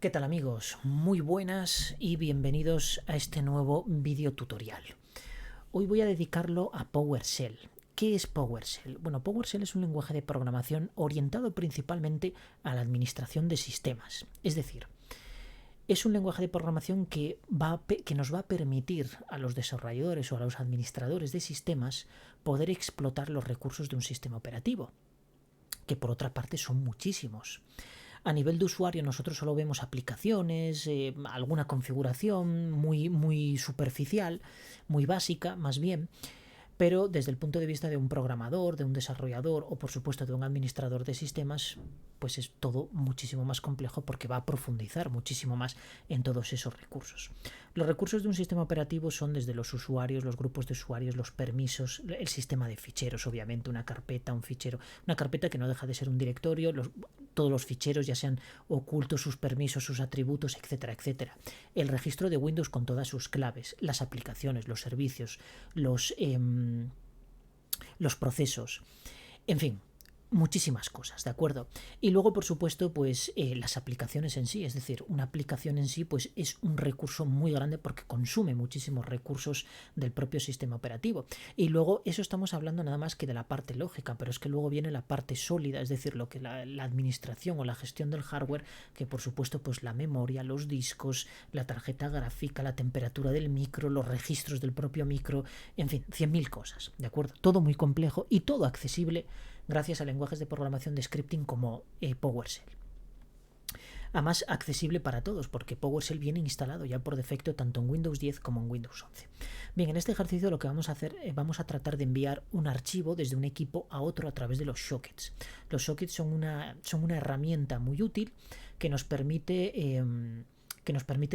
¿Qué tal amigos? Muy buenas y bienvenidos a este nuevo video tutorial. Hoy voy a dedicarlo a PowerShell. ¿Qué es PowerShell? Bueno, PowerShell es un lenguaje de programación orientado principalmente a la administración de sistemas. Es decir, es un lenguaje de programación que nos va a permitir a los desarrolladores o a los administradores de sistemas poder explotar los recursos de un sistema operativo, que por otra parte son muchísimos. A nivel de usuario nosotros solo vemos aplicaciones, alguna configuración muy superficial, muy básica más bien, pero desde el punto de vista de un programador, de un desarrollador o por supuesto de un administrador de sistemas, pues es todo muchísimo más complejo porque va a profundizar muchísimo más en todos esos recursos. Los recursos de un sistema operativo son desde los usuarios, los grupos de usuarios, los permisos, el sistema de ficheros, obviamente una carpeta, un fichero, una carpeta que no deja de ser un directorio, todos los ficheros, ya sean ocultos, sus permisos, sus atributos, etcétera, etcétera. El registro de Windows con todas sus claves, las aplicaciones, los servicios, los procesos, en fin, muchísimas cosas, ¿de acuerdo? Y luego, por supuesto, pues las aplicaciones en sí, es decir, una aplicación en sí pues es un recurso muy grande porque consume muchísimos recursos del propio sistema operativo. Y luego, eso estamos hablando nada más que de la parte lógica, pero es que luego viene la parte sólida, es decir, lo que la administración o la gestión del hardware, que por supuesto pues la memoria, los discos, la tarjeta gráfica, la temperatura del micro, los registros del propio micro, en fin, 100.000 cosas, ¿de acuerdo? Todo muy complejo y todo accesible gracias a lenguajes de programación de scripting como PowerShell. Además, accesible para todos, porque PowerShell viene instalado ya por defecto tanto en Windows 10 como en Windows 11. Bien, en este ejercicio lo que vamos a hacer, vamos a tratar de enviar un archivo desde un equipo a otro a través de los sockets. Los sockets son una herramienta muy útil que nos permite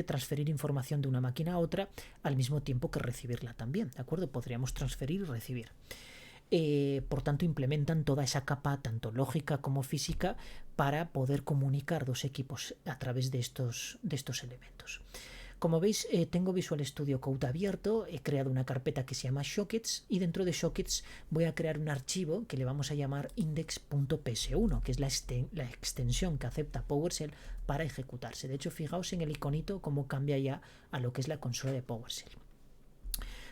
transferir información de una máquina a otra al mismo tiempo que recibirla también, ¿de acuerdo? Podríamos transferir y recibir. Por tanto, implementan toda esa capa, tanto lógica como física, para poder comunicar dos equipos a través de estos elementos. Como veis, tengo Visual Studio Code abierto, he creado una carpeta que se llama Sockets y dentro de Sockets voy a crear un archivo que le vamos a llamar index.ps1, que es la extensión que acepta PowerShell para ejecutarse. De hecho, fijaos en el iconito cómo cambia ya a lo que es la consola de PowerShell.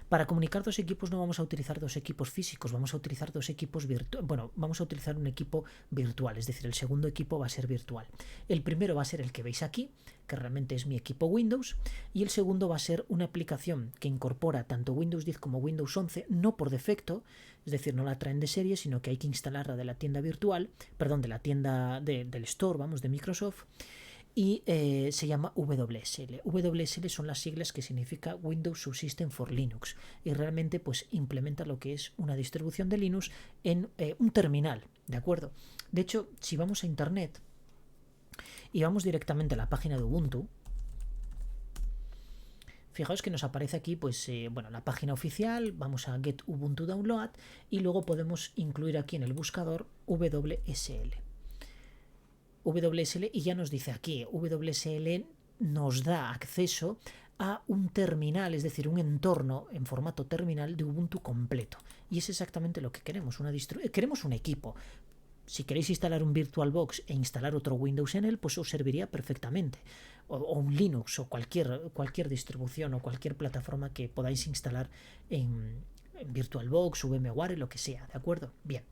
Para comunicar dos equipos no vamos a utilizar dos equipos físicos, vamos a utilizar dos equipos virtuales. Bueno, vamos a utilizar un equipo virtual, es decir, el segundo equipo va a ser virtual. El primero va a ser el que veis aquí, que realmente es mi equipo Windows, y el segundo va a ser una aplicación que incorpora tanto Windows 10 como Windows 11, no por defecto, es decir, no la traen de serie, sino que hay que instalarla de la tienda virtual, perdón, de la tienda del store, vamos, de Microsoft, y se llama WSL. WSL son las siglas que significa Windows Subsystem for Linux y realmente pues implementa lo que es una distribución de Linux en un terminal, ¿de acuerdo? De hecho, si vamos a internet y vamos directamente a la página de Ubuntu, fijaos que nos aparece aquí pues bueno, la página oficial, vamos a Get Ubuntu Download y luego podemos incluir aquí en el buscador WSL. WSL y ya nos dice aquí, WSL nos da acceso a un terminal, es decir, un entorno en formato terminal de Ubuntu completo. Y es exactamente lo que queremos, queremos un equipo. Si queréis instalar un VirtualBox e instalar otro Windows en él, pues os serviría perfectamente. O un Linux o cualquier distribución o cualquier plataforma que podáis instalar en VirtualBox, VMware, lo que sea, ¿de acuerdo? Bien,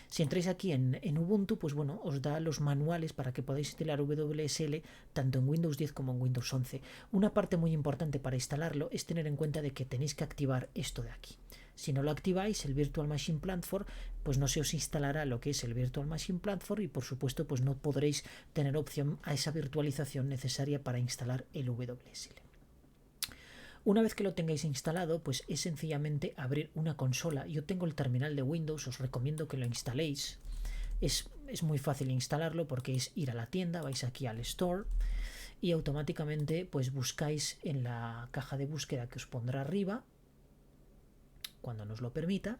si entráis aquí en Ubuntu, pues bueno, os da los manuales para que podáis instalar WSL tanto en Windows 10 como en Windows 11. Una parte muy importante para instalarlo es tener en cuenta de que tenéis que activar esto de aquí. Si no lo activáis, el Virtual Machine Platform, pues no se os instalará lo que es el Virtual Machine Platform y por supuesto pues no podréis tener opción a esa virtualización necesaria para instalar el WSL. Una vez que lo tengáis instalado, pues es sencillamente abrir una consola. Yo tengo el terminal de Windows, os recomiendo que lo instaléis. Es muy fácil instalarlo porque es ir a la tienda, vais aquí al Store y automáticamente pues buscáis en la caja de búsqueda que os pondrá arriba, cuando nos lo permita,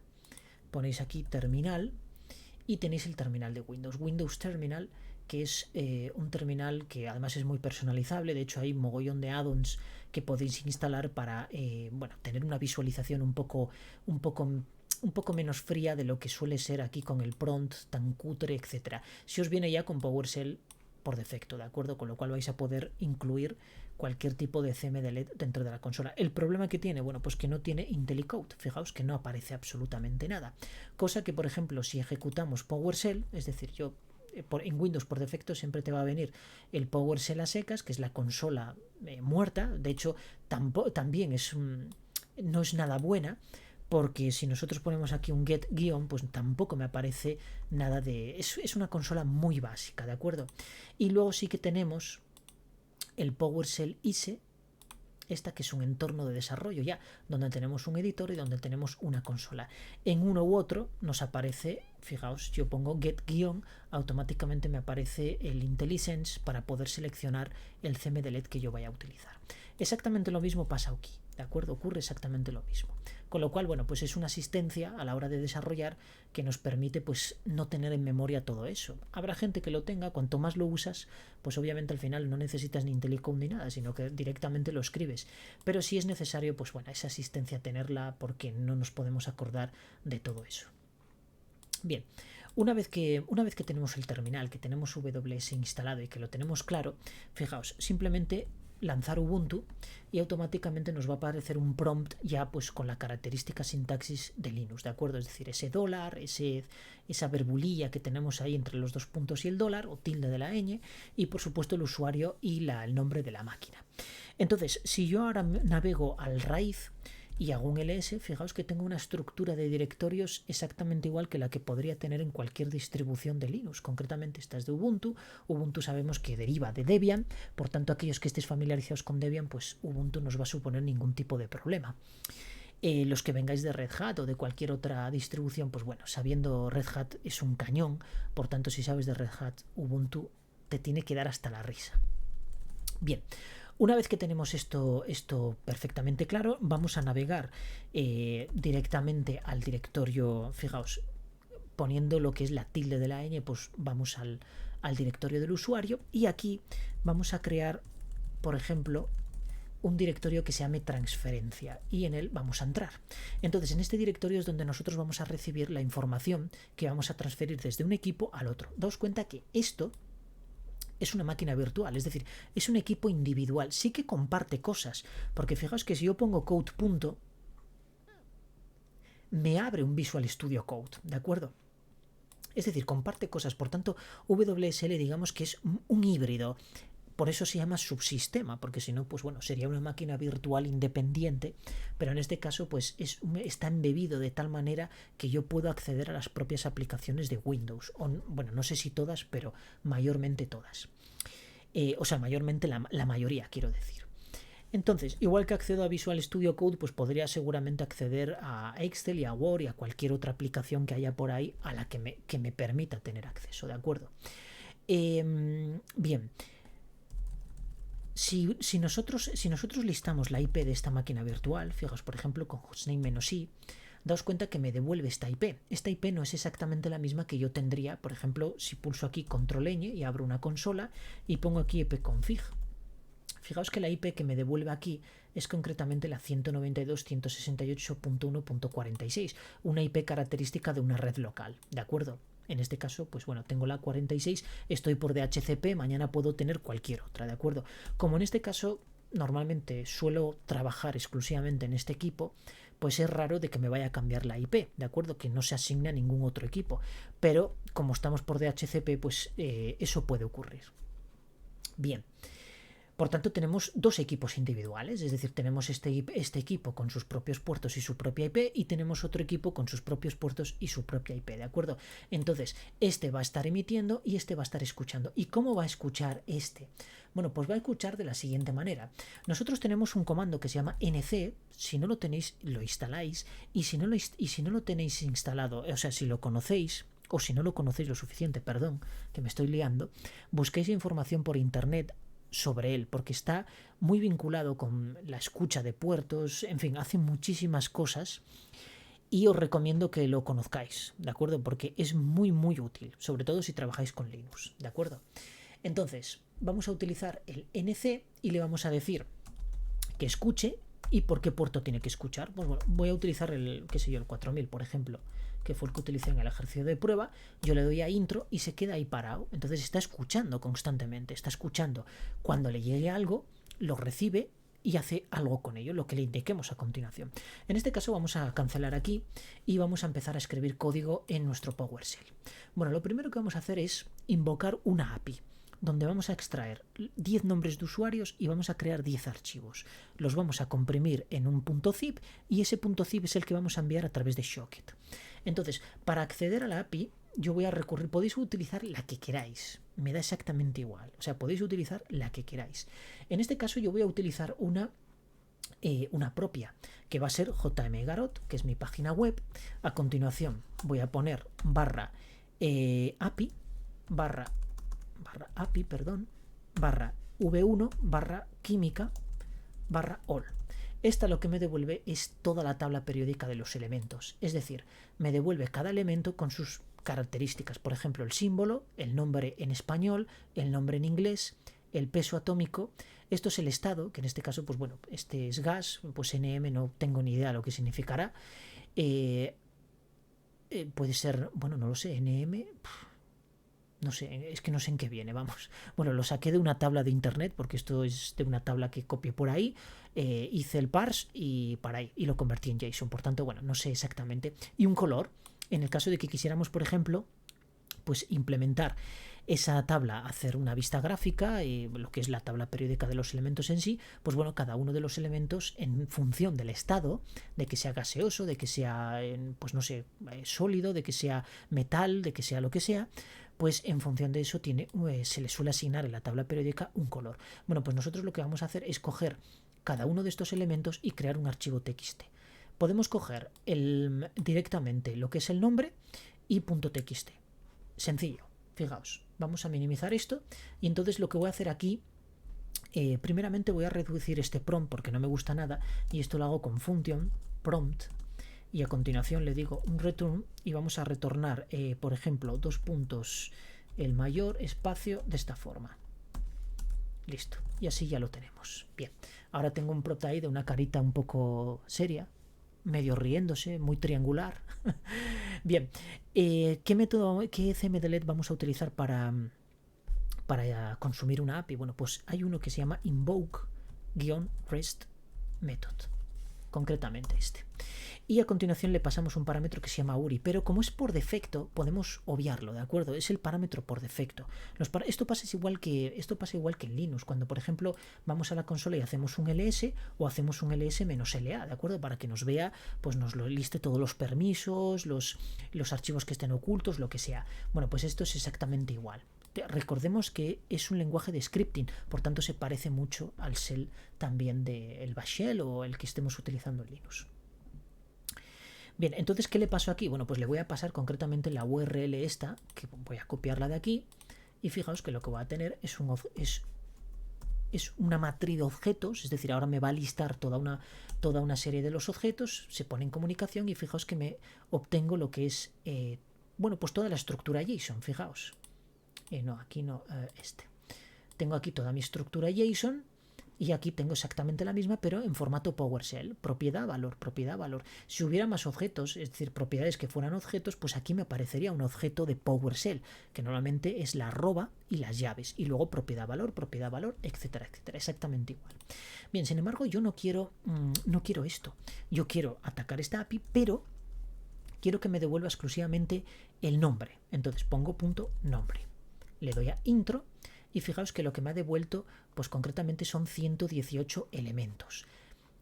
ponéis aquí terminal y tenéis el terminal de Windows Terminal, que es un terminal que además es muy personalizable. De hecho hay un mogollón de add-ons que podéis instalar para bueno, tener una visualización un poco menos fría de lo que suele ser aquí con el prompt tan cutre, etcétera. Si os viene ya con PowerShell, por defecto, ¿de acuerdo? Con lo cual vais a poder incluir cualquier tipo de CMD dentro de la consola. El problema que tiene, bueno, pues que no tiene IntelliCode. Fijaos que no aparece absolutamente nada. Cosa que, por ejemplo, si ejecutamos PowerShell, es decir, en Windows por defecto siempre te va a venir el PowerShell a secas, que es la consola muerta. De hecho, también no es nada buena, porque si nosotros ponemos aquí un get guión, pues tampoco me aparece nada de... Es una consola muy básica, ¿de acuerdo? Y luego sí que tenemos el PowerShell ISE, esta que es un entorno de desarrollo ya, donde tenemos un editor y donde tenemos una consola. En uno u otro nos aparece, fijaos, yo pongo get guión, automáticamente me aparece el IntelliSense para poder seleccionar el CMD que yo vaya a utilizar. Exactamente lo mismo pasa aquí, ¿de acuerdo? Ocurre exactamente lo mismo. Con lo cual, bueno, pues es una asistencia a la hora de desarrollar que nos permite pues no tener en memoria todo eso. Habrá gente que lo tenga, cuanto más lo usas, pues obviamente al final no necesitas ni IntelliCode ni nada, sino que directamente lo escribes. Pero si es necesario, pues bueno, esa asistencia tenerla porque no nos podemos acordar de todo eso. Bien, una vez que tenemos el terminal, que tenemos WS instalado y que lo tenemos claro, fijaos, simplemente lanzar Ubuntu y automáticamente nos va a aparecer un prompt ya pues con la característica sintaxis de Linux, ¿de acuerdo? Es decir, ese dólar, esa verbulilla que tenemos ahí entre los dos puntos y el dólar o tilde de la ñ y por supuesto el usuario y el nombre de la máquina. Entonces, si yo ahora navego al raíz y hago un ls, fijaos que tengo una estructura de directorios exactamente igual que la que podría tener en cualquier distribución de Linux. Concretamente esta es de Ubuntu. Ubuntu sabemos que deriva de Debian, por tanto aquellos que estéis familiarizados con Debian, pues Ubuntu no os va a suponer ningún tipo de problema. Los que vengáis de Red Hat o de cualquier otra distribución, pues bueno, sabiendo Red Hat es un cañón, por tanto si sabes de Red Hat, Ubuntu te tiene que dar hasta la risa. Bien, una vez que tenemos esto perfectamente claro, vamos a navegar directamente al directorio, fijaos, poniendo lo que es la tilde de la ñ, pues vamos al directorio del usuario y aquí vamos a crear, por ejemplo, un directorio que se llame transferencia y en él vamos a entrar. Entonces en este directorio es donde nosotros vamos a recibir la información que vamos a transferir desde un equipo al otro. Daos cuenta que esto es una máquina virtual, es decir, es un equipo individual, sí que comparte cosas, porque fijaos que si yo pongo code punto, me abre un Visual Studio Code, ¿de acuerdo? Es decir, comparte cosas, por tanto, WSL digamos que es un híbrido, por eso se llama subsistema, porque si no, pues bueno, sería una máquina virtual independiente, pero en este caso pues está embebido de tal manera que yo puedo acceder a las propias aplicaciones de Windows, bueno, no sé si todas, pero mayormente todas. O sea, mayormente la mayoría, quiero decir. Entonces, igual que accedo a Visual Studio Code, pues podría seguramente acceder a Excel y a Word y a cualquier otra aplicación que haya por ahí a la que me permita tener acceso, ¿de acuerdo? Bien. Si nosotros listamos la IP de esta máquina virtual, fijaos por ejemplo con hostname-i, daos cuenta que me devuelve esta IP. Esta IP no es exactamente la misma que yo tendría, por ejemplo, si pulso aquí control-ñ y abro una consola y pongo aquí ipconfig. Fijaos que la IP que me devuelve aquí es concretamente la 192.168.1.46, una IP característica de una red local, ¿de acuerdo? En este caso, pues bueno, tengo la 46, estoy por DHCP, mañana puedo tener cualquier otra, ¿de acuerdo? Como en este caso normalmente suelo trabajar exclusivamente en este equipo, pues es raro de que me vaya a cambiar la IP, ¿de acuerdo? Que no se asigne a ningún otro equipo, pero como estamos por DHCP, pues eso puede ocurrir. Bien. Por tanto, tenemos dos equipos individuales, es decir, tenemos este equipo con sus propios puertos y su propia IP y tenemos otro equipo con sus propios puertos y su propia IP, ¿de acuerdo? Entonces, este va a estar emitiendo y este va a estar escuchando. ¿Y cómo va a escuchar este? Bueno, pues va a escuchar de la siguiente manera. Nosotros tenemos un comando que se llama nc, si no lo tenéis, lo instaláis, y si no lo tenéis instalado, o sea, si lo conocéis, o si no lo conocéis lo suficiente, perdón, que me estoy liando, busquéis información por internet sobre él, porque está muy vinculado con la escucha de puertos, en fin, hace muchísimas cosas y os recomiendo que lo conozcáis, ¿de acuerdo? Porque es muy muy útil, sobre todo si trabajáis con Linux, ¿de acuerdo? Entonces, vamos a utilizar el nc y le vamos a decir que escuche y por qué puerto tiene que escuchar. Pues bueno, voy a utilizar el 4000, por ejemplo, que fue el que utilicé en el ejercicio de prueba, yo le doy a intro y se queda ahí parado. Entonces está escuchando constantemente, está escuchando. Cuando le llegue algo, lo recibe y hace algo con ello, lo que le indiquemos a continuación. En este caso vamos a cancelar aquí y vamos a empezar a escribir código en nuestro PowerShell. Bueno, lo primero que vamos a hacer es invocar una API, donde vamos a extraer 10 nombres de usuarios y vamos a crear 10 archivos. Los vamos a comprimir en un .zip y ese .zip es el que vamos a enviar a través de Shocket. Entonces, para acceder a la API, yo voy a recurrir, podéis utilizar la que queráis, me da exactamente igual, o sea, podéis utilizar la que queráis. En este caso yo voy a utilizar una propia, que va a ser JMGarot, que es mi página web. A continuación voy a poner barra API, barra v1 barra química barra all. Esta lo que me devuelve es toda la tabla periódica de los elementos, es decir, me devuelve cada elemento con sus características, por ejemplo el símbolo, el nombre en español, el nombre en inglés, el peso atómico. Esto es el estado, que en este caso, pues bueno, este es gas, pues NM no tengo ni idea lo que significará. Puede ser, bueno, no lo sé, NM, no sé, es que no sé en qué viene, vamos. Bueno, lo saqué de una tabla de internet, porque esto es de una tabla que copié por ahí, hice el parse y para ahí, y lo convertí en JSON, por tanto, bueno, no sé exactamente. Y un color, en el caso de que quisiéramos, por ejemplo, pues implementar esa tabla, hacer una vista gráfica, lo que es la tabla periódica de los elementos en sí, pues bueno, cada uno de los elementos en función del estado, de que sea gaseoso, de que sea, pues no sé, sólido, de que sea metal, de que sea lo que sea, pues en función de eso se le suele asignar en la tabla periódica un color. Bueno, pues nosotros lo que vamos a hacer es coger cada uno de estos elementos y crear un archivo TXT. Podemos coger directamente lo que es el nombre y .txt. Sencillo, fijaos, vamos a minimizar esto y entonces lo que voy a hacer aquí, primeramente voy a reducir este prompt porque no me gusta nada y esto lo hago con function prompt y a continuación le digo un return y vamos a retornar, por ejemplo, 2 puntos el mayor espacio de esta forma. Listo, y así ya lo tenemos. Bien, ahora tengo un prompt ahí de una carita un poco seria, medio riéndose, muy triangular. Bien, ¿qué método, qué CMDLET vamos a utilizar para consumir una API? Bueno, pues hay uno que se llama invoke-rest method, concretamente este. Y a continuación le pasamos un parámetro que se llama URI, pero como es por defecto, podemos obviarlo, ¿de acuerdo? Es el parámetro por defecto. Esto pasa igual que en Linux, cuando por ejemplo vamos a la consola y hacemos un ls o hacemos un ls-la, ¿de acuerdo? Para que nos vea, pues nos lo liste todos los permisos, los archivos que estén ocultos, lo que sea. Bueno, pues esto es exactamente igual. Recordemos que es un lenguaje de scripting, por tanto se parece mucho al shell también del Bash Shell o el que estemos utilizando en Linux. Bien, entonces, ¿qué le paso aquí? Bueno, pues le voy a pasar concretamente la URL esta, que voy a copiarla de aquí, y fijaos que lo que voy a tener es una matriz de objetos, es decir, ahora me va a listar toda una serie de los objetos, se pone en comunicación y fijaos que me obtengo lo que es, bueno, pues toda la estructura JSON, fijaos. No, aquí no, tengo aquí toda mi estructura JSON, y aquí tengo exactamente la misma, pero en formato PowerShell, propiedad, valor, propiedad, valor. Si hubiera más objetos, es decir, propiedades que fueran objetos, pues aquí me aparecería un objeto de PowerShell, que normalmente es la arroba y las llaves, y luego propiedad, valor, etcétera, etcétera, exactamente igual. Bien, sin embargo, yo no quiero esto. Yo quiero atacar esta API, pero quiero que me devuelva exclusivamente el nombre. Entonces pongo .nombre. Le doy a intro. Y fijaos que lo que me ha devuelto, pues concretamente son 118 elementos.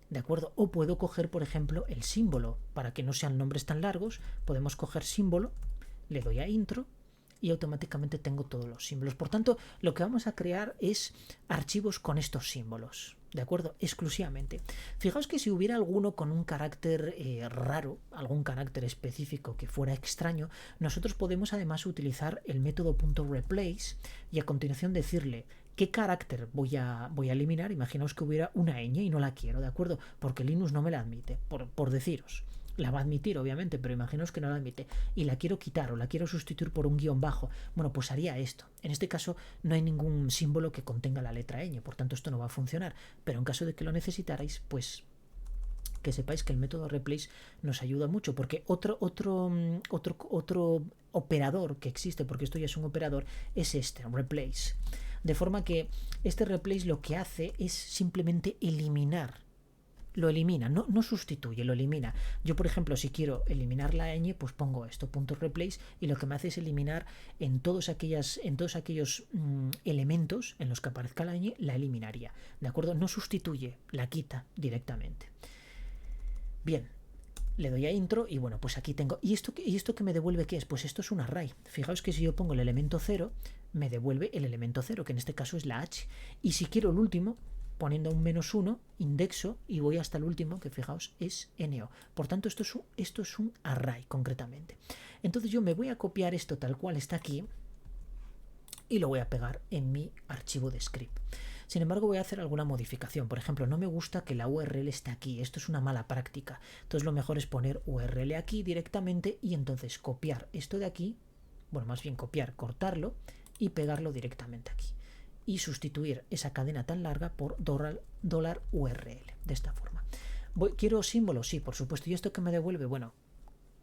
¿De acuerdo? O puedo coger, por ejemplo, el símbolo. Para que no sean nombres tan largos, podemos coger símbolo, le doy a intro y automáticamente tengo todos los símbolos. Por tanto, lo que vamos a crear es archivos con estos símbolos. ¿De acuerdo? Exclusivamente. Fijaos que si hubiera alguno con un carácter raro, algún carácter específico que fuera extraño, nosotros podemos además utilizar el método .replace y a continuación decirle qué carácter voy a eliminar. Imaginaos que hubiera una ñ y no la quiero, ¿de acuerdo? Porque Linux no me la admite, por deciros. La va a admitir, obviamente, pero imaginaos que no la admite y la quiero quitar o la quiero sustituir por un guión bajo. Bueno, pues haría esto. En este caso no hay ningún símbolo que contenga la letra ñ, por tanto esto no va a funcionar. Pero en caso de que lo necesitarais, pues que sepáis que el método replace nos ayuda mucho, porque otro operador que existe, porque esto ya es un operador, es este, replace. De forma que este replace lo que hace es simplemente eliminar. Lo elimina, no sustituye, lo elimina. Yo, por ejemplo, si quiero eliminar la ñ, pues pongo esto, .replace, y lo que me hace es eliminar en todos aquellos elementos en los que aparezca la ñ, la eliminaría. ¿De acuerdo? No sustituye, la quita directamente. Bien, le doy a intro y bueno, pues aquí tengo. ¿Y esto que me devuelve qué es? Pues esto es un array. Fijaos que si yo pongo el elemento 0, me devuelve el elemento 0, que en este caso es la h. Y si quiero el último, poniendo un -1, indexo y voy hasta el último, que fijaos es NO. Por tanto, esto es un array concretamente. Entonces yo me voy a copiar esto tal cual está aquí y lo voy a pegar en mi archivo de script. Sin embargo, voy a hacer alguna modificación. Por ejemplo, no me gusta que la URL esté aquí. Esto es una mala práctica. Entonces lo mejor es poner URL aquí directamente y entonces copiar esto de aquí, bueno, más bien copiar, cortarlo y pegarlo directamente aquí. Y sustituir esa cadena tan larga por $URL, de esta forma. ¿Quiero símbolos? Sí, por supuesto. ¿Y esto que me devuelve? Bueno,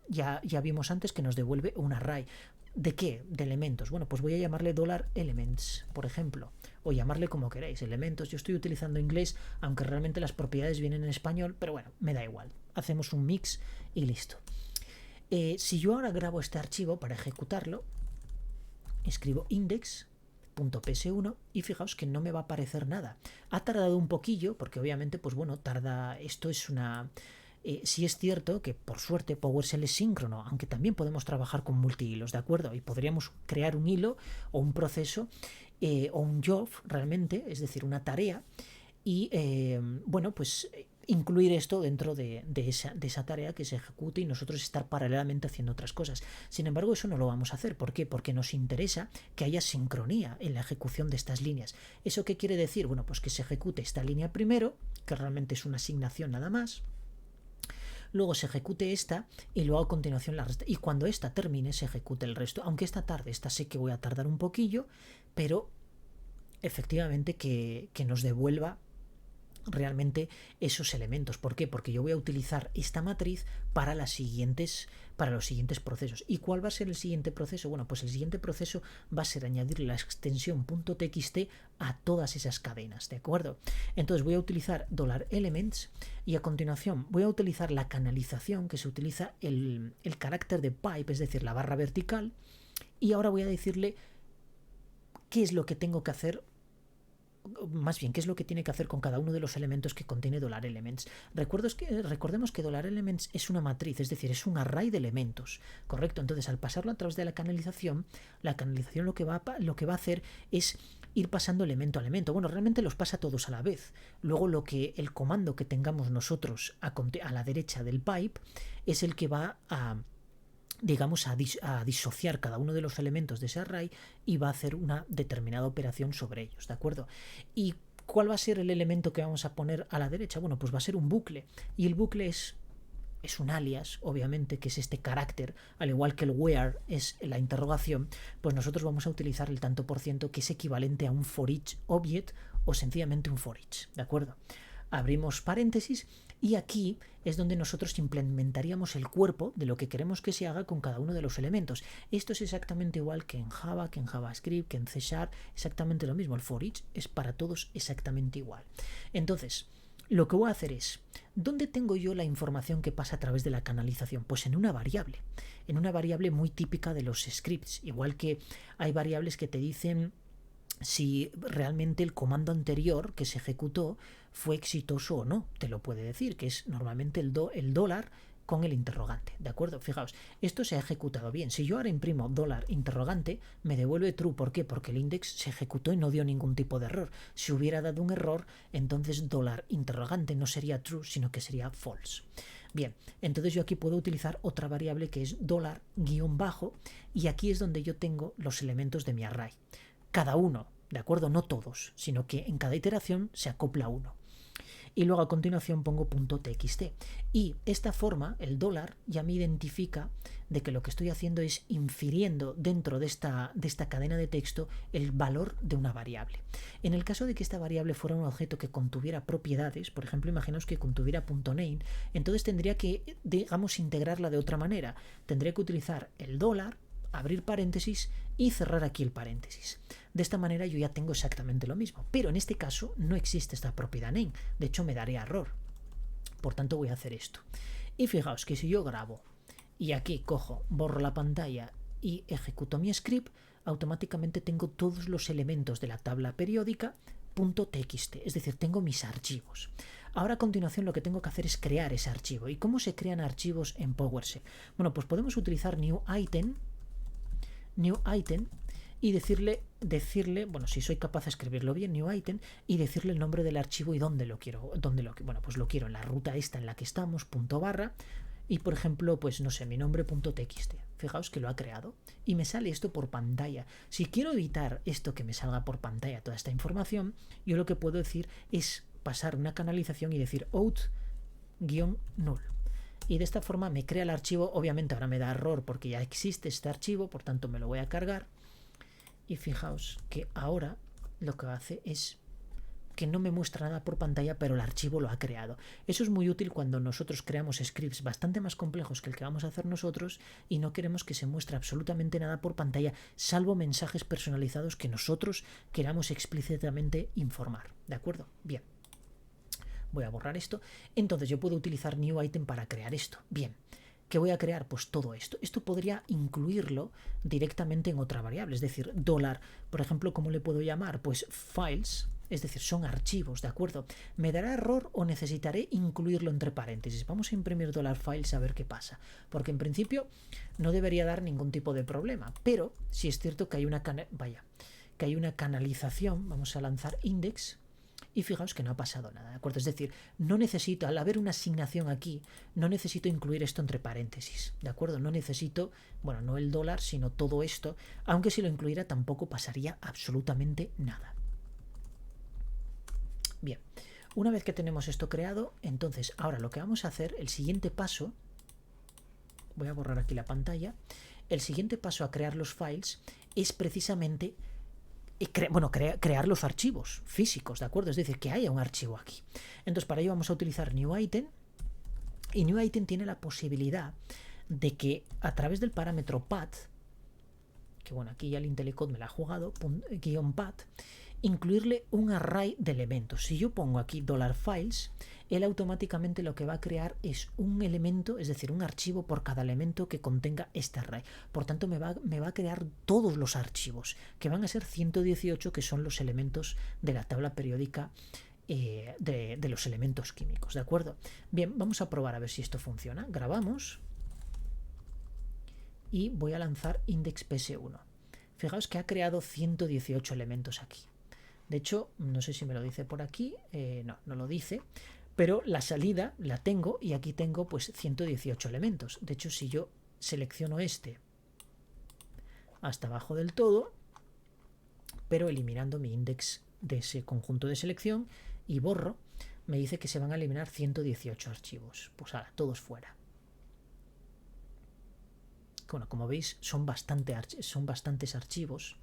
ya vimos antes que nos devuelve un array. ¿De qué? De elementos. Bueno, pues voy a llamarle $elements, por ejemplo, o llamarle como queráis, elementos. Yo estoy utilizando inglés, aunque realmente las propiedades vienen en español, pero bueno, me da igual. Hacemos un mix y listo. Si yo ahora grabo este archivo para ejecutarlo, escribo index.ps1 y fijaos que no me va a aparecer nada. Ha tardado un poquillo, porque obviamente, pues bueno, esto es una... sí es cierto que por suerte PowerShell es síncrono, aunque también podemos trabajar con multihilos, ¿de acuerdo? Y podríamos crear un hilo o un proceso o un job realmente, es decir, una tarea y bueno, pues incluir esto dentro de esa tarea que se ejecute y nosotros estar paralelamente haciendo otras cosas. Sin embargo, eso no lo vamos a hacer. ¿Por qué? Porque nos interesa que haya sincronía en la ejecución de estas líneas. ¿Eso qué quiere decir? Bueno, pues que se ejecute esta línea primero, que realmente es una asignación nada más. Luego se ejecute esta y luego a continuación la resta. Y cuando esta termine se ejecute el resto. Aunque esta tarde, esta sé que voy a tardar un poquillo, pero efectivamente que nos devuelva realmente esos elementos. ¿Por qué? Porque yo voy a utilizar esta matriz para los siguientes procesos. ¿Y cuál va a ser el siguiente proceso? Bueno, pues el siguiente proceso va a ser añadir la extensión .txt a todas esas cadenas, ¿de acuerdo? Entonces voy a utilizar $elements y a continuación voy a utilizar la canalización, que se utiliza el carácter de pipe, es decir, la barra vertical, y ahora voy a decirle qué es lo que tengo que hacer, más bien, qué es lo que tiene que hacer con cada uno de los elementos que contiene $elements. Recordemos que $elements es una matriz, es decir, es un array de elementos, ¿correcto? Entonces, al pasarlo a través de la canalización lo que va a hacer es ir pasando elemento a elemento. Bueno, realmente los pasa todos a la vez. Luego el comando que tengamos nosotros a la derecha del pipe es el que va a disociar cada uno de los elementos de ese array y va a hacer una determinada operación sobre ellos, ¿de acuerdo? ¿Y cuál va a ser el elemento que vamos a poner a la derecha? Bueno, pues va a ser un bucle, y el bucle es un alias, obviamente, que es este carácter, al igual que el where es la interrogación, pues nosotros vamos a utilizar el tanto por ciento, que es equivalente a un for each object o sencillamente un for each, ¿de acuerdo? Abrimos paréntesis y aquí es donde nosotros implementaríamos el cuerpo de lo que queremos que se haga con cada uno de los elementos. Esto es exactamente igual que en Java, que en JavaScript, que en C#, exactamente lo mismo. El for each es para todos exactamente igual. Entonces, lo que voy a hacer es, ¿dónde tengo yo la información que pasa a través de la canalización? Pues en una variable muy típica de los scripts, igual que hay variables que te dicen si realmente el comando anterior que se ejecutó fue exitoso o no, te lo puede decir, que es normalmente el dólar con el interrogante, ¿de acuerdo? Fijaos, esto se ha ejecutado bien. Si yo ahora imprimo $interrogante, me devuelve true. ¿Por qué? Porque el index se ejecutó y no dio ningún tipo de error. Si hubiera dado un error, entonces $interrogante no sería true, sino que sería false. Bien, entonces yo aquí puedo utilizar otra variable que es $-, y aquí es donde yo tengo los elementos de mi array. Cada uno, ¿de acuerdo? No todos, sino que en cada iteración se acopla uno. y luego a continuación pongo .txt. Y esta forma, el dólar, ya me identifica de que lo que estoy haciendo es infiriendo dentro de esta cadena de texto el valor de una variable. En el caso de que esta variable fuera un objeto que contuviera propiedades, por ejemplo, imaginaos que contuviera .name, entonces tendría que, digamos, integrarla de otra manera. Tendría que utilizar el dólar, abrir paréntesis y cerrar aquí el paréntesis. De esta manera yo ya tengo exactamente lo mismo, pero en este caso no existe esta propiedad name, de hecho me daría error. Por tanto voy a hacer esto. Y fijaos que si yo grabo y aquí cojo, borro la pantalla y ejecuto mi script, automáticamente tengo todos los elementos de la tabla periódica .txt, es decir, tengo mis archivos. Ahora a continuación lo que tengo que hacer es crear ese archivo. ¿Y cómo se crean archivos en PowerShell? Bueno, pues podemos utilizar new item y decirle, bueno, si soy capaz de escribirlo bien, new item, y decirle el nombre del archivo y dónde lo quiero, bueno, pues lo quiero en la ruta esta en la que estamos, /, y por ejemplo, pues no sé, mi nombre .txt. Fijaos que lo ha creado y me sale esto por pantalla. Si quiero evitar esto que me salga por pantalla, toda esta información, yo lo que puedo decir es pasar una canalización y decir out-null. Y de esta forma me crea el archivo. Obviamente ahora me da error porque ya existe este archivo, por tanto me lo voy a cargar. Y fijaos que ahora lo que hace es que no me muestra nada por pantalla, pero el archivo lo ha creado. Eso es muy útil cuando nosotros creamos scripts bastante más complejos que el que vamos a hacer nosotros y no queremos que se muestre absolutamente nada por pantalla, salvo mensajes personalizados que nosotros queramos explícitamente informar. ¿De acuerdo? Bien. Voy a borrar esto. Entonces yo puedo utilizar new item para crear esto. Bien. ¿Qué voy a crear? Pues todo esto. Esto podría incluirlo directamente en otra variable, es decir, dólar. Por ejemplo, ¿cómo le puedo llamar? Pues files, es decir, son archivos, ¿de acuerdo? ¿Me dará error o necesitaré incluirlo entre paréntesis? Vamos a imprimir $files a ver qué pasa. Porque en principio no debería dar ningún tipo de problema. Pero si es cierto que hay una canalización, vamos a lanzar index. Y fijaos que no ha pasado nada, ¿de acuerdo? Es decir, no necesito, al haber una asignación aquí, no necesito incluir esto entre paréntesis, ¿de acuerdo? No necesito, bueno, no el dólar, sino todo esto, aunque si lo incluyera tampoco pasaría absolutamente nada. Bien, una vez que tenemos esto creado, entonces ahora lo que vamos a hacer, el siguiente paso, voy a borrar aquí la pantalla, el siguiente paso a crear los files es precisamente crear los archivos físicos, ¿de acuerdo? Es decir, que haya un archivo aquí. Entonces, para ello vamos a utilizar new item, y new item tiene la posibilidad de que a través del parámetro path, que bueno, aquí ya el IntelliCode me la ha jugado, -path, incluirle un array de elementos. Si yo pongo aquí $files, él automáticamente lo que va a crear es un elemento, es decir, un archivo por cada elemento que contenga este array. Por tanto, me va a crear todos los archivos, que van a ser 118, que son los elementos de la tabla periódica de los elementos químicos, ¿de acuerdo? Bien, vamos a probar a ver si esto funciona. Grabamos y voy a lanzar index ps1. Fijaos que ha creado 118 elementos aquí. De hecho, no sé si me lo dice por aquí, no lo dice, pero la salida la tengo y aquí tengo pues 118 elementos. De hecho, si yo selecciono este hasta abajo del todo, pero eliminando mi index de ese conjunto de selección y borro, me dice que se van a eliminar 118 archivos. Pues ahora, todos fuera. Bueno, como veis, son bastantes archivos.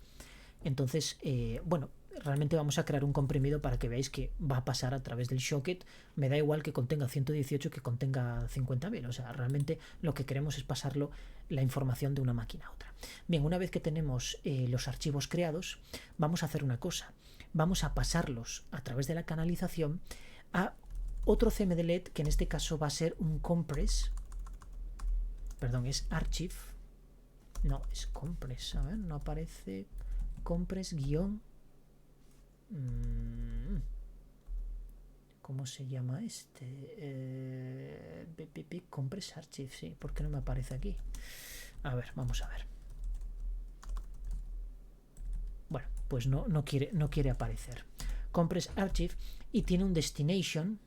Entonces, bueno, realmente vamos a crear un comprimido para que veáis que va a pasar a través del socket. Me da igual que contenga 118 que contenga 50.000. O sea, realmente lo que queremos es pasarlo la información de una máquina a otra. Bien, una vez que tenemos los archivos creados, vamos a hacer una cosa. Vamos a pasarlos a través de la canalización a otro CMDLED, que en este caso va a ser un compress. Perdón, es archive. No, es compress. A ver, no aparece compress guión. ¿Cómo se llama este? Compress archive, sí. ¿Por qué no me aparece aquí? A ver, vamos a ver. Bueno, pues no quiere aparecer. Compress archive y tiene un destination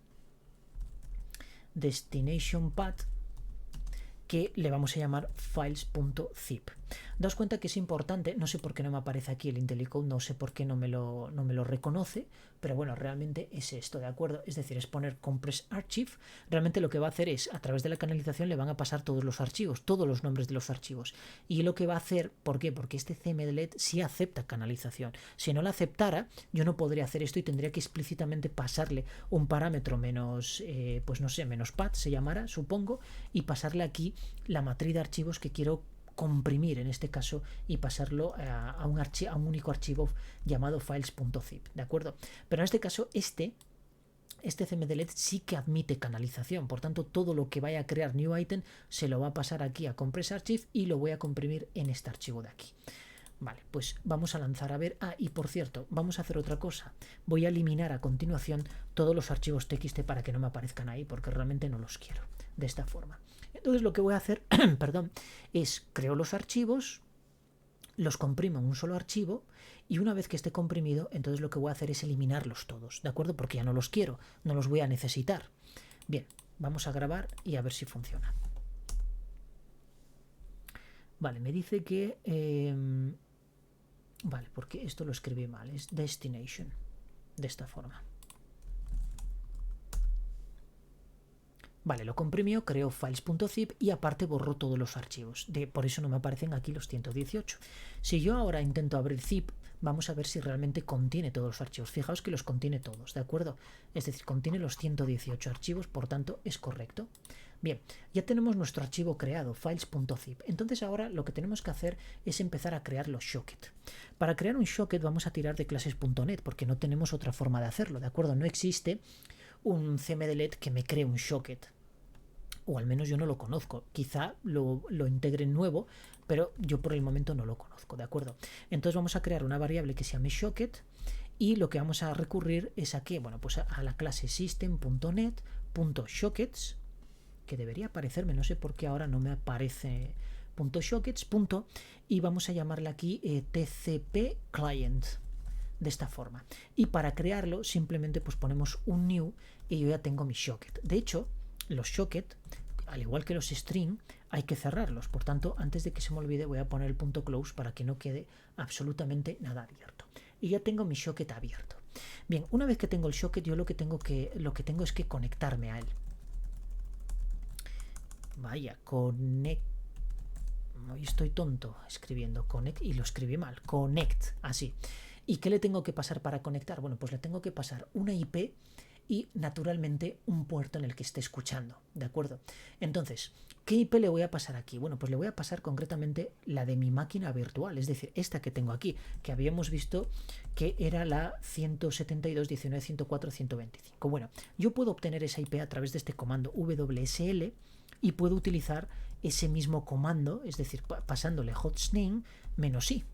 path que le vamos a llamar files.zip. Daos cuenta que es importante, no sé por qué no me aparece aquí el IntelliCode, no sé por qué no me lo reconoce, pero bueno, realmente es esto, ¿de acuerdo? Es decir, es poner compress archive, realmente lo que va a hacer es, a través de la canalización le van a pasar todos los archivos, todos los nombres de los archivos, y lo que va a hacer, ¿por qué? Porque este CMDLED sí acepta canalización. Si no la aceptara, yo no podría hacer esto y tendría que explícitamente pasarle un parámetro menos, pues no sé, menos path se llamará, supongo, y pasarle aquí la matriz de archivos que quiero comprimir en este caso y pasarlo a un único archivo llamado files.zip, ¿de acuerdo? Pero en este caso este CMDLED sí que admite canalización, por tanto todo lo que vaya a crear new item se lo va a pasar aquí a compress archive y lo voy a comprimir en este archivo de aquí. Vale, pues vamos a lanzar a ver. Y por cierto, vamos a hacer otra cosa. Voy a eliminar a continuación todos los archivos txt para que no me aparezcan ahí, porque realmente no los quiero de esta forma. Entonces lo que voy a hacer, perdón, es creo los archivos, los comprimo en un solo archivo y una vez que esté comprimido, entonces lo que voy a hacer es eliminarlos todos, ¿de acuerdo? Porque ya no los quiero, no los voy a necesitar. Bien, vamos a grabar y a ver si funciona. Vale, me dice que... vale, porque esto lo escribí mal, es destination, de esta forma. Vale, lo comprimió, creó files.zip y aparte borró todos los archivos. Por eso no me aparecen aquí los 118. Si yo ahora intento abrir zip, vamos a ver si realmente contiene todos los archivos. Fijaos que los contiene todos, ¿de acuerdo? Es decir, contiene los 118 archivos, por tanto es correcto. Bien, ya tenemos nuestro archivo creado, files.zip. Entonces ahora lo que tenemos que hacer es empezar a crear los sockets. Para crear un socket vamos a tirar de clases.net porque no tenemos otra forma de hacerlo, ¿de acuerdo? No existe un CMDLED que me cree un socket, o al menos yo no lo conozco, quizá lo integre nuevo, pero yo por el momento no lo conozco, ¿de acuerdo? Entonces vamos a crear una variable que se llame socket y lo que vamos a recurrir es a qué, bueno, pues a la clase system.net.sockets, que debería aparecerme, no sé por qué ahora no me aparece .sockets. Y vamos a llamarle aquí tcp client, de esta forma, y para crearlo simplemente pues ponemos un new y yo ya tengo mi socket. De hecho, los socket, al igual que los string, hay que cerrarlos, por tanto antes de que se me olvide voy a poner el punto close para que no quede absolutamente nada abierto, y ya tengo mi socket abierto. Bien, una vez que tengo el socket, yo lo que tengo es que conectarme a él. Vaya, connect. Hoy estoy tonto escribiendo connect y lo escribí mal, connect, así. ¿Y qué le tengo que pasar para conectar? Bueno, pues le tengo que pasar una IP y naturalmente un puerto en el que esté escuchando, ¿de acuerdo? Entonces, ¿qué IP le voy a pasar aquí? Bueno, pues le voy a pasar concretamente la de mi máquina virtual, es decir, esta que tengo aquí, que habíamos visto que era la 172.19.104.125. Bueno, yo puedo obtener esa IP a través de este comando WSL y puedo utilizar ese mismo comando, es decir, pasándole hostname -i.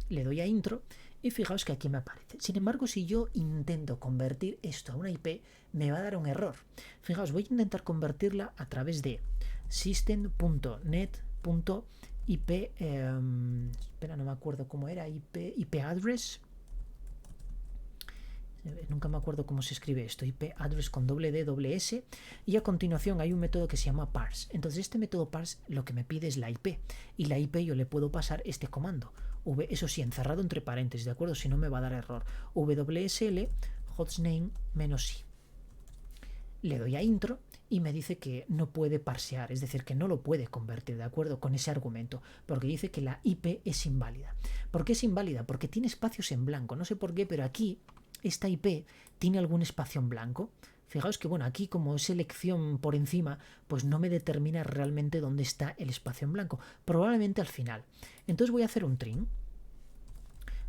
Le doy a intro y fijaos que aquí me aparece. Sin embargo, si yo intento convertir esto a una IP, me va a dar un error. Fijaos, voy a intentar convertirla a través de system.net.ip, espera, no me acuerdo cómo era, IP address. Nunca me acuerdo cómo se escribe esto, IP address con $S, y a continuación hay un método que se llama parse. Entonces este método parse lo que me pide es la IP, y la IP yo le puedo pasar este comando, eso sí, encerrado entre paréntesis, ¿de acuerdo? Si no me va a dar error, WSL hostname -i. Le doy a intro y me dice que no puede parsear, es decir, que no lo puede convertir, ¿de acuerdo? Con ese argumento, porque dice que la IP es inválida. ¿Por qué es inválida? Porque tiene espacios en blanco, no sé por qué, pero aquí esta IP tiene algún espacio en blanco. Fijaos que bueno, aquí como es selección por encima, pues no me determina realmente dónde está el espacio en blanco, probablemente al final. Entonces voy a hacer un trim.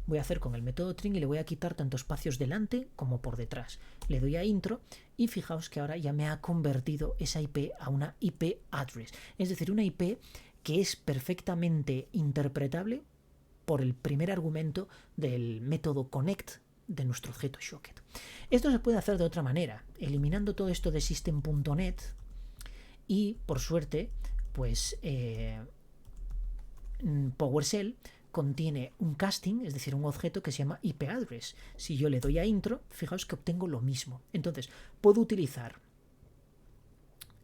Voy a hacer con el método trim y le voy a quitar tanto espacios delante como por detrás. Le doy a intro y fijaos que ahora ya me ha convertido esa IP a una IP address, es decir, una IP que es perfectamente interpretable por el primer argumento del método connect de nuestro objeto socket. Esto se puede hacer de otra manera, eliminando todo esto de system.net y por suerte pues PowerShell contiene un casting, es decir, un objeto que se llama IP address. Si yo le doy a intro, fijaos que obtengo lo mismo. Entonces, puedo utilizar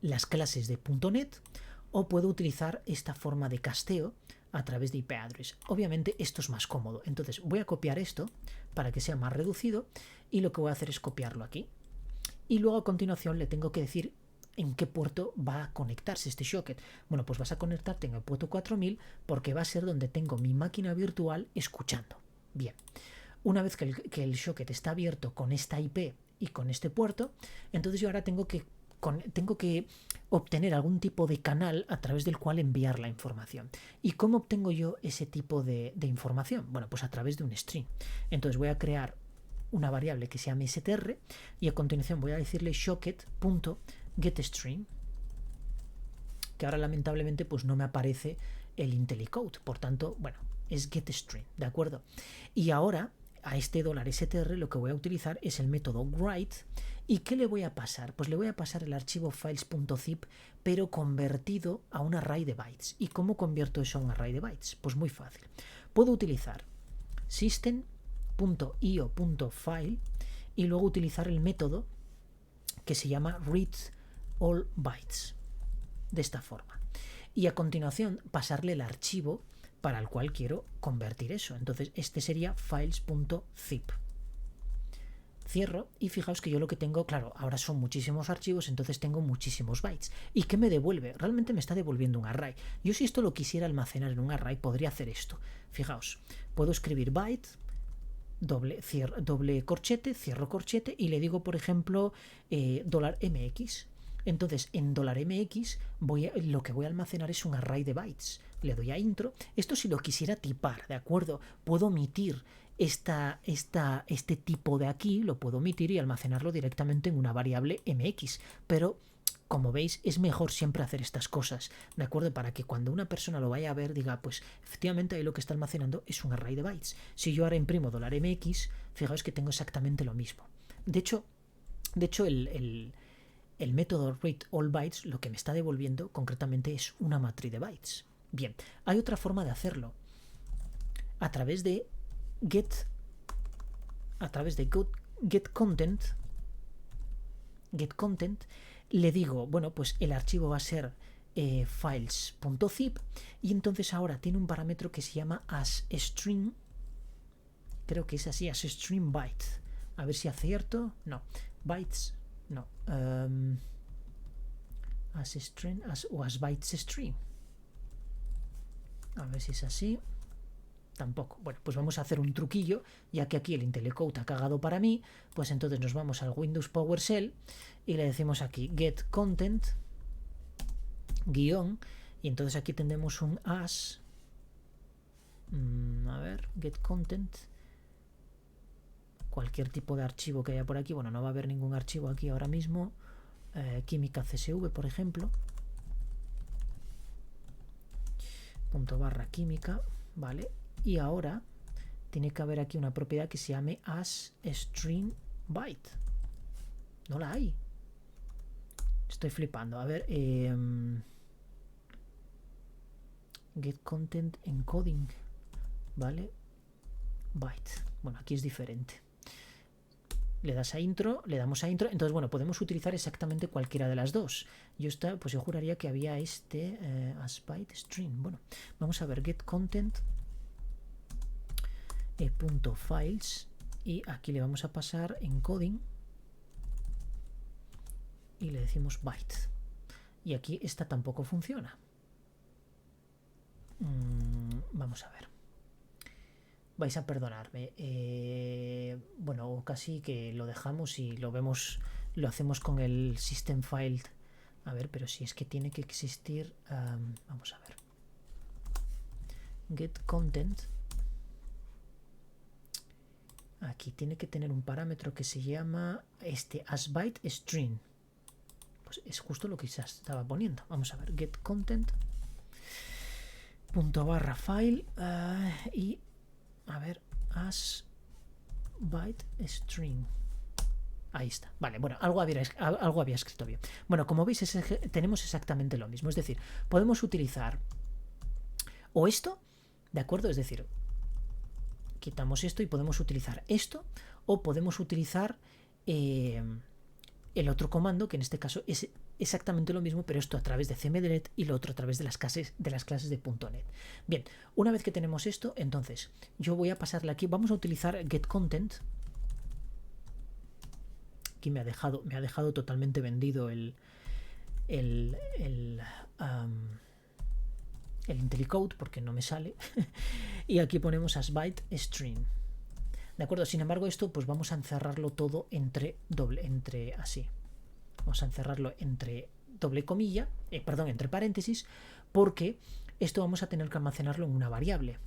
las clases de .NET o puedo utilizar esta forma de casteo a través de IP address. Obviamente esto es más cómodo, entonces voy a copiar esto para que sea más reducido y lo que voy a hacer es copiarlo aquí. Y luego a continuación le tengo que decir en qué puerto va a conectarse este socket. Bueno, pues vas a conectarte en el puerto 4000 porque va a ser donde tengo mi máquina virtual escuchando. Bien, una vez que el socket está abierto con esta IP y con este puerto, entonces yo ahora tengo que obtener algún tipo de canal a través del cual enviar la información. ¿Y cómo obtengo yo ese tipo de información? Bueno, pues a través de un string. Entonces voy a crear una variable que se llame str y a continuación voy a decirle socket.getString, que ahora lamentablemente pues no me aparece el IntelliCode, por tanto, bueno, es getString, ¿de acuerdo? Y ahora a este $str lo que voy a utilizar es el método write. ¿Y qué le voy a pasar? Pues le voy a pasar el archivo files.zip, pero convertido a un array de bytes. ¿Y cómo convierto eso a un array de bytes? Pues muy fácil. Puedo utilizar system.io.file y luego utilizar el método que se llama readAllBytes, de esta forma. Y a continuación pasarle el archivo para el cual quiero convertir eso. Entonces este sería files.zip. Cierro y fijaos que yo lo que tengo, claro, ahora son muchísimos archivos, entonces tengo muchísimos bytes. ¿Y qué me devuelve? Realmente me está devolviendo un array. Yo si esto lo quisiera almacenar en un array podría hacer esto. Fijaos, puedo escribir byte, doble corchete, cierro corchete y le digo, por ejemplo, $MX. Entonces en $MX lo que voy a almacenar es un array de bytes. Le doy a intro. Esto si lo quisiera tipar, ¿de acuerdo? Puedo omitir este tipo de aquí, lo puedo omitir y almacenarlo directamente en una variable MX. Pero como veis es mejor siempre hacer estas cosas, ¿de acuerdo? Para que cuando una persona lo vaya a ver diga, pues efectivamente ahí lo que está almacenando es un array de bytes. Si yo ahora imprimo $MX, fijaos que tengo exactamente lo mismo. De hecho el método readAllBytes lo que me está devolviendo concretamente es una matriz de bytes. Bien, hay otra forma de hacerlo. A través de getContent le digo, bueno, pues el archivo va a ser files.zip y entonces ahora tiene un parámetro que se llama asString, creo que es así, asString byte. A ver si acierto. No, bytes, no. AsString o asBytesString. A ver si es así. Tampoco. Bueno, pues vamos a hacer un truquillo, ya que aquí el IntelliCode ha cagado para mí, pues entonces nos vamos al Windows PowerShell y le decimos aquí getContent guión y entonces aquí tendremos un as, a ver, getContent, cualquier tipo de archivo que haya por aquí. Bueno, no va a haber ningún archivo aquí ahora mismo. Química CSV, por ejemplo, /química, vale. Y ahora tiene que haber aquí una propiedad que se llame asStringByte. No la hay. Estoy flipando. A ver, getContent encoding, vale, byte. Bueno, aquí es diferente. Le das a intro, le damos a intro. Entonces, bueno, podemos utilizar exactamente cualquiera de las dos. Yo juraría que había asBytesString. Bueno, vamos a ver getContent .files y aquí le vamos a pasar encoding y le decimos byte. Y aquí esta tampoco funciona. Vamos a ver. Vais a perdonarme. Bueno, casi que lo dejamos y lo hacemos con el system file. A ver, pero si es que tiene que existir. Vamos a ver. getContent. Aquí tiene que tener un parámetro que se llama asBytesString. Pues es justo lo que se estaba poniendo. Vamos a ver, getContent ./file y a ver, asBytesString. Ahí está. Vale, bueno, algo había escrito bien. Bueno, como veis tenemos exactamente lo mismo. Es decir, podemos utilizar o esto, ¿de acuerdo? Es decir, quitamos esto y podemos utilizar esto, o podemos utilizar el otro comando, que en este caso es exactamente lo mismo, pero esto a través de CMDNet y lo otro a través de las clases de .NET. Bien, una vez que tenemos esto, entonces yo voy a pasarle aquí, vamos a utilizar getContent. Aquí me ha dejado totalmente vendido el IntelliCode porque no me sale. Y aquí ponemos as byte string. ¿De acuerdo? Sin embargo, esto pues vamos a encerrarlo todo entre así. Vamos a encerrarlo entre doble comilla, perdón, entre paréntesis, porque esto vamos a tener que almacenarlo en una variable.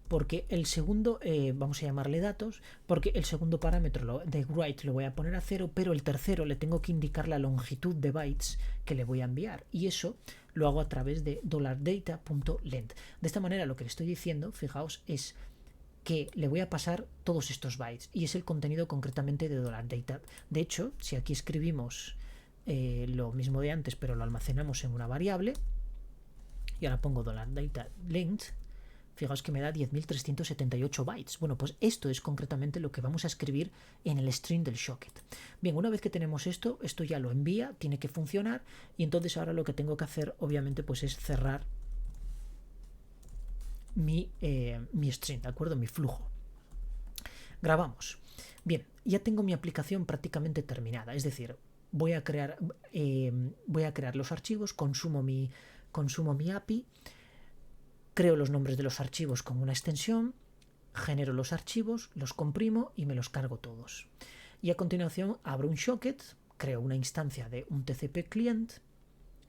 Porque el segundo, vamos a llamarle datos, porque el segundo parámetro de write lo voy a poner a 0, pero el tercero le tengo que indicar la longitud de bytes que le voy a enviar, y eso lo hago a través de $data.length. De esta manera lo que le estoy diciendo, fijaos, es que le voy a pasar todos estos bytes, y es el contenido concretamente de $data. De hecho, si aquí escribimos lo mismo de antes, pero lo almacenamos en una variable, y ahora pongo $data.length, fijaos que me da 10.378 bytes. Bueno, pues esto es concretamente lo que vamos a escribir en el string del socket. Bien, una vez que tenemos esto ya lo envía, tiene que funcionar, y entonces ahora lo que tengo que hacer, obviamente, pues es cerrar mi string, ¿de acuerdo? Mi flujo. Grabamos. Bien, ya tengo mi aplicación prácticamente terminada, es decir, voy a crear los archivos, consumo mi API, creo los nombres de los archivos con una extensión, genero los archivos, los comprimo y me los cargo todos. Y a continuación abro un socket, creo una instancia de un TCP client,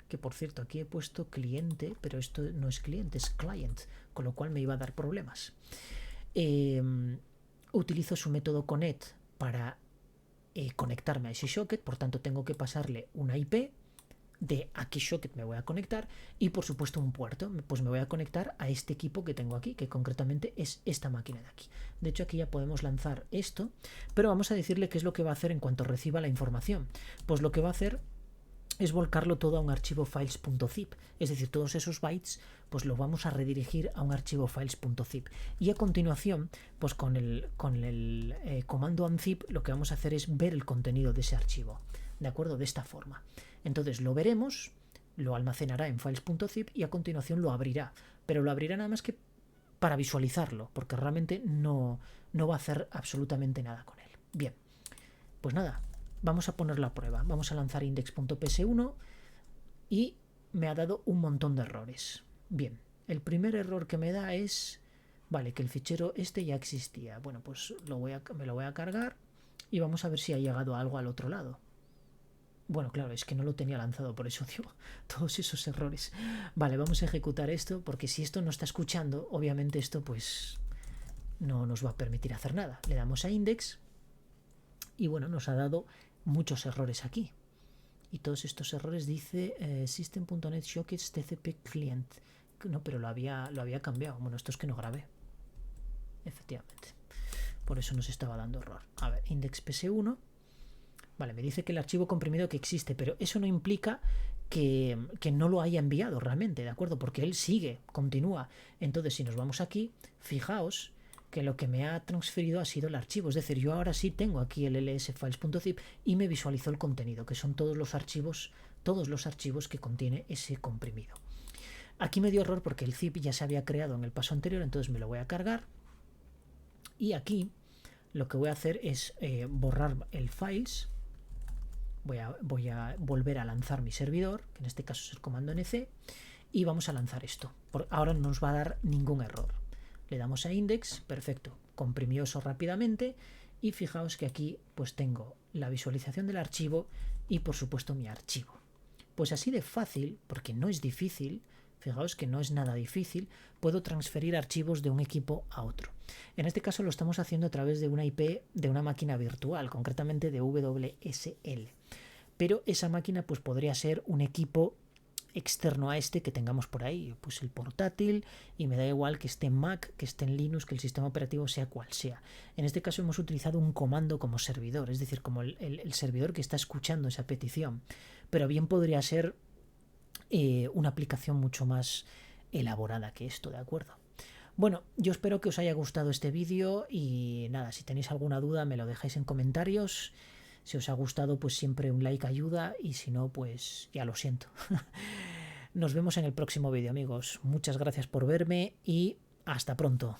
que por cierto aquí he puesto cliente, pero esto no es cliente, es client, con lo cual me iba a dar problemas. Utilizo su método connect para conectarme a ese socket, por tanto tengo que pasarle una IP de a qué socket me voy a conectar y por supuesto un puerto, pues me voy a conectar a este equipo que tengo aquí, que concretamente es esta máquina de aquí. De hecho aquí ya podemos lanzar esto, pero vamos a decirle qué es lo que va a hacer en cuanto reciba la información. Pues lo que va a hacer es volcarlo todo a un archivo files.zip, es decir, todos esos bytes pues lo vamos a redirigir a un archivo files.zip, y a continuación pues con el comando unzip lo que vamos a hacer es ver el contenido de ese archivo, de acuerdo, de esta forma. Entonces lo veremos, lo almacenará en files.zip y a continuación lo abrirá, pero lo abrirá nada más que para visualizarlo, porque realmente no va a hacer absolutamente nada con él. Bien, pues nada, vamos a ponerlo a prueba. Vamos a lanzar index.ps1 y me ha dado un montón de errores. Bien, el primer error que me da es, vale, que el fichero este ya existía. Bueno, pues me lo voy a cargar y vamos a ver si ha llegado algo al otro lado. Bueno, claro, es que no lo tenía lanzado, por eso digo todos esos errores. Vale, vamos a ejecutar esto, porque si esto no está escuchando, obviamente esto pues no nos va a permitir hacer nada. Le damos a index y bueno, nos ha dado muchos errores aquí. Y todos estos errores dice system.net sockets tcp client. No, pero lo había cambiado. Bueno, esto es que no grabé. Efectivamente. Por eso nos estaba dando error. A ver, index ps1. Vale, me dice que el archivo comprimido que existe, pero eso no implica que no lo haya enviado realmente, ¿de acuerdo? Porque él sigue, continúa. Entonces, si nos vamos aquí, fijaos que lo que me ha transferido ha sido el archivo. Es decir, yo ahora sí tengo aquí el lsfiles.zip y me visualizó el contenido, que son todos los archivos que contiene ese comprimido. Aquí me dio error porque el zip ya se había creado en el paso anterior, entonces me lo voy a cargar. Y aquí lo que voy a hacer es borrar el files. Voy a volver a lanzar mi servidor, que en este caso es el comando nc, y vamos a lanzar esto. Ahora no nos va a dar ningún error. Le damos a index, perfecto, comprimió eso rápidamente y fijaos que aquí pues tengo la visualización del archivo y por supuesto mi archivo. Pues así de fácil, porque no es difícil, fijaos que no es nada difícil, puedo transferir archivos de un equipo a otro. En este caso lo estamos haciendo a través de una IP de una máquina virtual, concretamente de WSL. Pero esa máquina pues podría ser un equipo externo a este que tengamos por ahí, pues el portátil, y me da igual que esté en Mac, que esté en Linux, que el sistema operativo sea cual sea. En este caso hemos utilizado un comando como servidor, es decir, como el servidor que está escuchando esa petición, pero bien podría ser una aplicación mucho más elaborada que esto, ¿de acuerdo? Bueno, yo espero que os haya gustado este vídeo y nada, si tenéis alguna duda me lo dejáis en comentarios Si os ha gustado, pues siempre un like ayuda, y si no, pues ya lo siento. Nos vemos en el próximo vídeo, amigos. Muchas gracias por verme y hasta pronto.